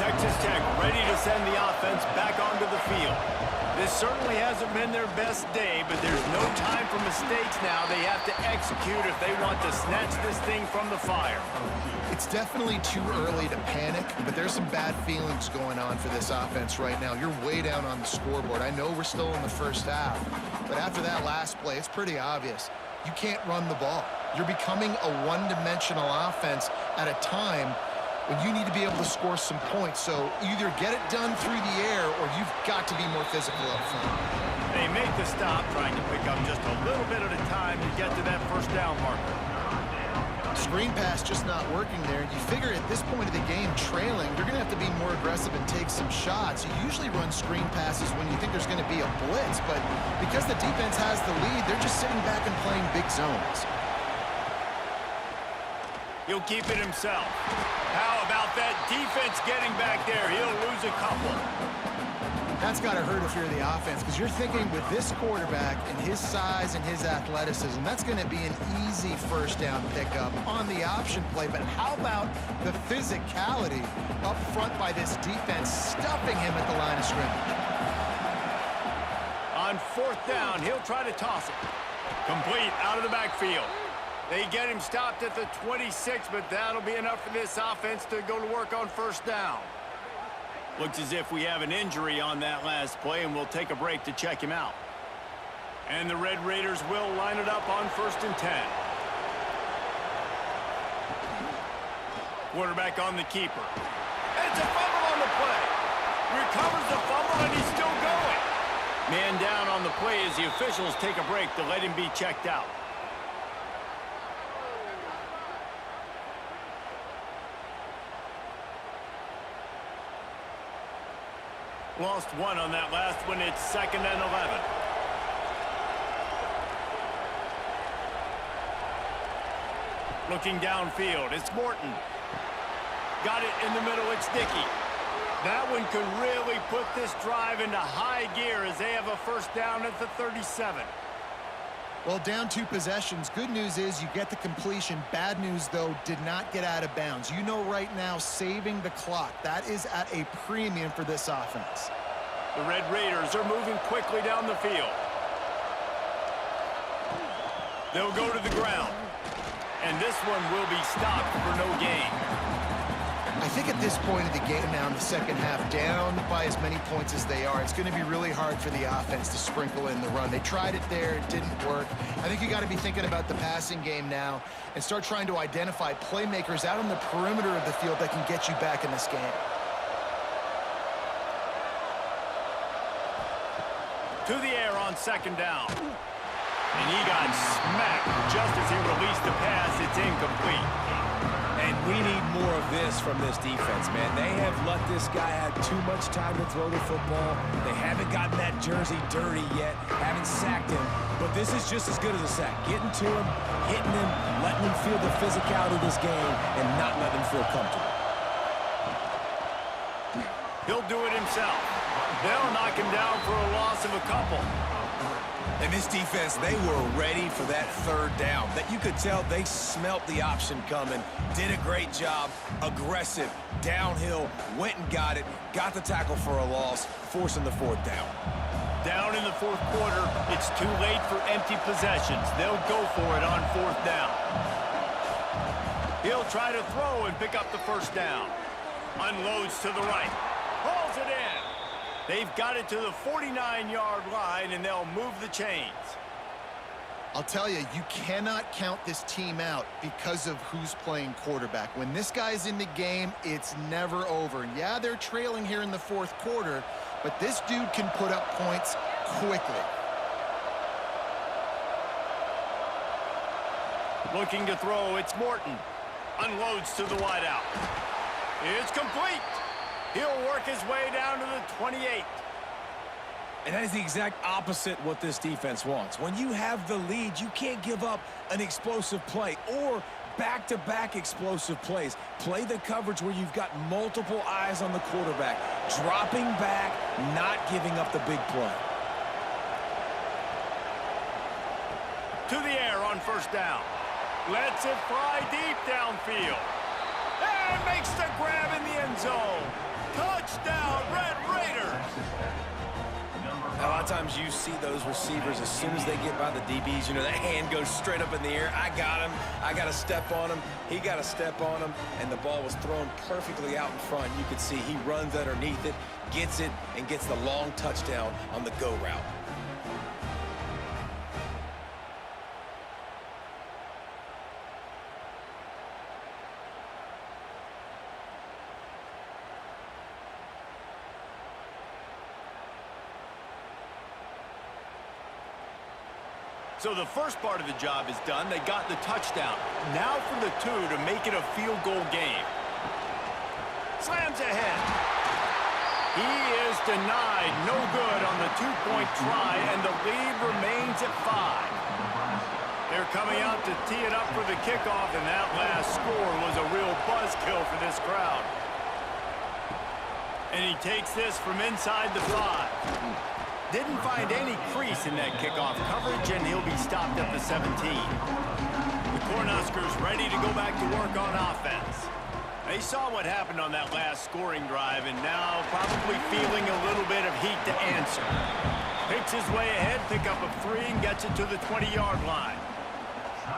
Texas Tech ready to send the offense back onto the field. This certainly hasn't been their best day, but there's no time for mistakes now. They have to execute if they want to snatch this thing from the fire. It's definitely too early to panic, but there's some bad feelings going on for this offense right now. You're way down on the scoreboard. I know we're still in the first half, but after that last play, it's pretty obvious. You can't run the ball. You're becoming a one-dimensional offense at a time when you need to be able to score some points. So either get it done through the air or you've got to be more physical up front. They make the stop, trying to pick up just a little bit at a time to get to that first down marker. Screen pass just not working there. You figure at this point of the game, trailing, you're going to have to be more aggressive and take some shots. You usually run screen passes when you think there's going to be a blitz, but because the defense has the lead, they're just sitting back and playing big zones. He'll keep it himself. How about that defense getting back there? He'll lose a couple. That's got to hurt if you're the offense, because you're thinking with this quarterback and his size and his athleticism, that's going to be an easy first down pickup on the option play. But how about the physicality up front by this defense, stuffing him at the line of scrimmage? On fourth down, he'll try to toss it. Complete out of the backfield. They get him stopped at the 26, but that'll be enough for this offense to go to work on first down. Looks as if we have an injury on that last play, and we'll take a break to check him out. And the Red Raiders will line it up on 1st and 10. Quarterback on the keeper. And it's a fumble on the play. Recovers the fumble, and he's still going. Man down on the play as the officials take a break to let him be checked out. Lost one on that last one. It's 2nd and 11. Looking downfield, it's Morton. Got it in the middle, it's Dickey. That one could really put this drive into high gear as they have a first down at the 37. Well, down 2 possessions. Good news is you get the completion. Bad news, though, did not get out of bounds. You know right now, saving the clock, that is at a premium for this offense. The Red Raiders are moving quickly down the field. They'll go to the ground. And this one will be stopped for no gain. I think at this point of the game now in the second half, down by as many points as they are, it's going to be really hard for the offense to sprinkle in the run. They tried it there, it didn't work. I think you got to be thinking about the passing game now and start trying to identify playmakers out on the perimeter of the field that can get you back in this game. To the air on 2nd down. And he got smacked just as he released the pass. It's incomplete. And we need more of this from this defense, man. They have let this guy have too much time to throw the football. They haven't gotten that jersey dirty yet, haven't sacked him. But this is just as good as a sack. Getting to him, hitting him, letting him feel the physicality of this game, and not letting him feel comfortable. He'll do it himself. They'll knock him down for a loss of a couple. And this defense, they were ready for that 3rd down. That you could tell they smelt the option coming, did a great job, aggressive, downhill, went and got it, got the tackle for a loss, forcing the 4th down. Down in the 4th quarter, it's too late for empty possessions. They'll go for it on 4th down. He'll try to throw and pick up the first down. Unloads to the right. Hauls it in. They've got it to the 49-yard line, and they'll move the chains. I'll tell you, you cannot count this team out because of who's playing quarterback. When this guy's in the game, it's never over. Yeah, they're trailing here in the 4th quarter, but this dude can put up points quickly. Looking to throw, it's Morton. Unloads to the wideout. It's complete. He'll work his way down to the 28. And that is the exact opposite what this defense wants. When you have the lead, you can't give up an explosive play or back-to-back explosive plays. Play the coverage where you've got multiple eyes on the quarterback, dropping back, not giving up the big play. to the air on first down. Lets it fly deep downfield. And makes the grab in the end zone. Touchdown, Red Raiders. A lot of times you see those receivers, as soon as they get by the DBs, you know, that hand goes straight up in the air. I got him. I got to step on him. He got to step on him. And the ball was thrown perfectly out in front. You could see he runs underneath it, gets it, and gets the long touchdown on the go route. So the first part of the job is done. They got the touchdown. Now for the two to make it a field goal game. Slams ahead. He is denied. No good on the two-point try, and the lead remains at 5. They're coming out to tee it up for the kickoff, and that last score was a real buzzkill for this crowd. And he takes this from inside the 5. Didn't find any crease in that kickoff coverage, and he'll be stopped at the 17. The Cornhuskers ready to go back to work on offense. They saw what happened on that last scoring drive, and now probably feeling a little bit of heat to answer. Picks his way ahead, pick up a 3, and gets it to the 20-yard line.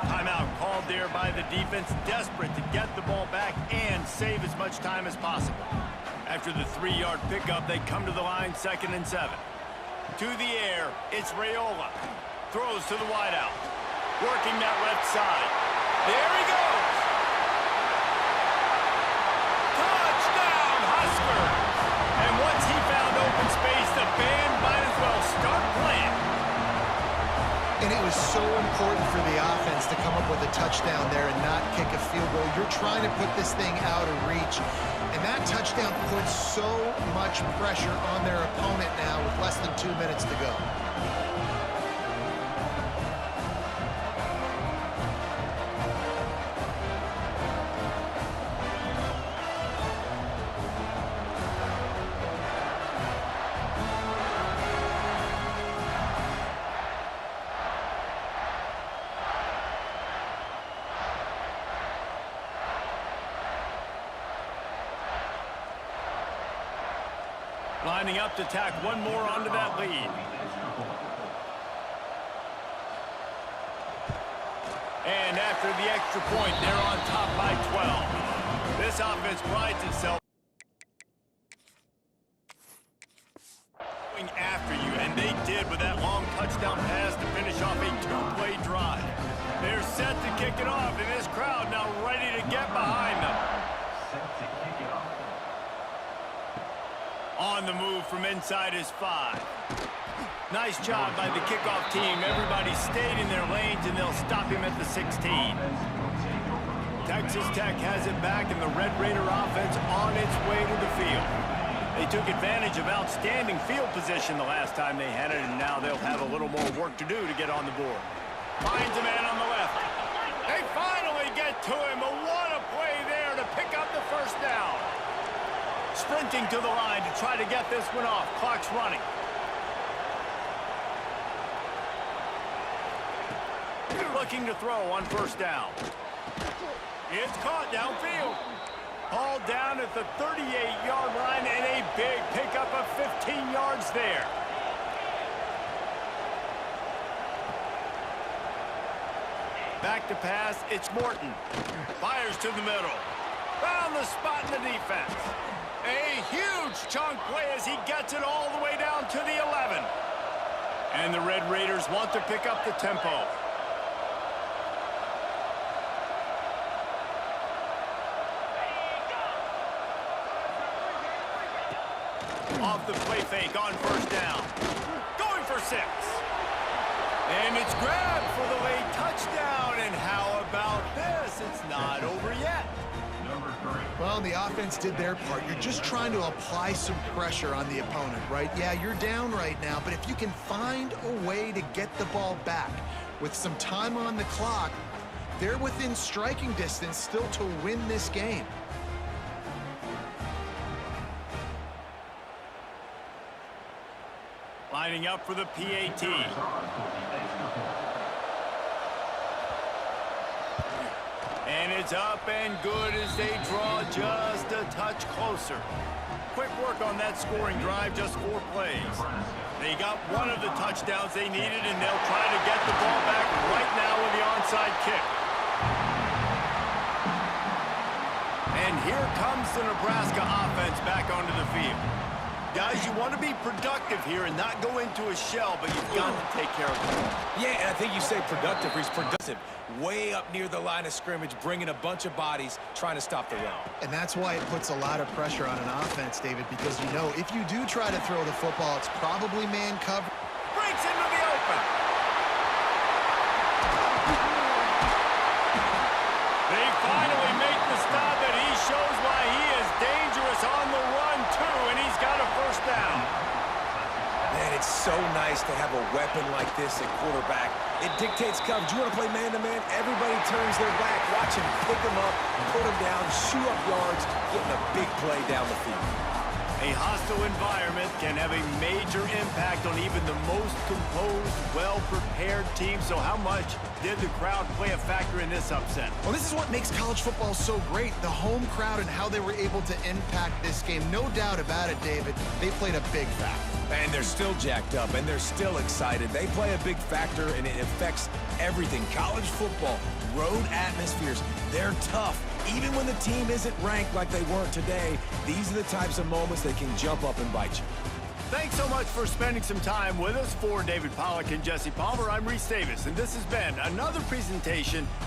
Timeout called there by the defense, desperate to get the ball back and save as much time as possible. After the 3-yard pickup, they come to the line, 2nd and 7. To the air, it's Raiola. Throws to the wideout. Working that left side. There he goes! Touchdown, Husker! And once he found open space, the band might as well start playing. And it was so important for the offense to come up with a touchdown there and not kick a field goal. You're trying to put this thing out of reach. And that touchdown puts so much pressure on their opponent now with less than 2 minutes to go. Lining up to tack one more onto that lead. And after the extra point, they're on top by 12. This offense prides itself going after you, and they did with that long touchdown pass to finish off a 2-play drive. They're set to kick it off, and this crowd now ready to get behind them. On the move from inside his 5. Nice job by the kickoff team. Everybody stayed in their lanes, and they'll stop him at the 16. Texas Tech has it back, and the Red Raider offense on its way to the field. They took advantage of outstanding field position the last time they had it, and now they'll have a little more work to do to get on the board. Finds a man on the left. They finally get to him, but what a play there to pick up the first down. Sprinting to the line to try to get this one off. Clock's running. Looking to throw on first down. It's caught downfield. All down at the 38-yard line, and a big pickup of 15 yards there. Back to pass, it's Morton. Fires to the middle. Found the spot in the defense. A huge chunk play as he gets it all the way down to the 11. And the Red Raiders want to pick up the tempo. Off the play fake on first down. Going for 6. And it's grabbed for the late touchdown. And how about this? It's not over yet. Well, the offense did their part. You're just trying to apply some pressure on the opponent, right? Yeah, you're down right now, but if you can find a way to get the ball back with some time on the clock, they're within striking distance still to win this game. Lining up for the PAT. And it's up and good as they draw just a touch closer. Quick work on that scoring drive, just 4 plays. They got one of the touchdowns they needed, and they'll try to get the ball back right now with the onside kick. And here comes the Nebraska offense back onto the field. Guys, you want to be productive here and not go into a shell, but you've got to take care of the ball. Yeah, and I think you say productive. He's productive. Way up near the line of scrimmage, bringing a bunch of bodies, trying to stop the run. And that's why it puts a lot of pressure on an offense, David, because you know if you do try to throw the football, it's probably man cover. Breaks into the open. They finally make the stop, and he shows why he is dangerous on the run, too, and he's got a first down. Man, it's so nice to have a weapon like this at quarterback. It dictates coverage. You want to play man-to-man? Everybody turns their back. Watch him pick him up, put him down, shoot up yards, getting a big play down the field. A hostile environment can have a major impact on even the most composed, well-prepared team. So how much did the crowd play a factor in this upset? Well, this is what makes college football so great, the home crowd and how they were able to impact this game. No doubt about it, David. They played a big factor. And they're still jacked up, and they're still excited. They play a big factor, and it affects everything. College football, road atmospheres, they're tough. Even when the team isn't ranked like they weren't today, these are the types of moments that can jump up and bite you. Thanks so much for spending some time with us. For David Pollack and Jesse Palmer, I'm Reese Davis, and this has been another presentation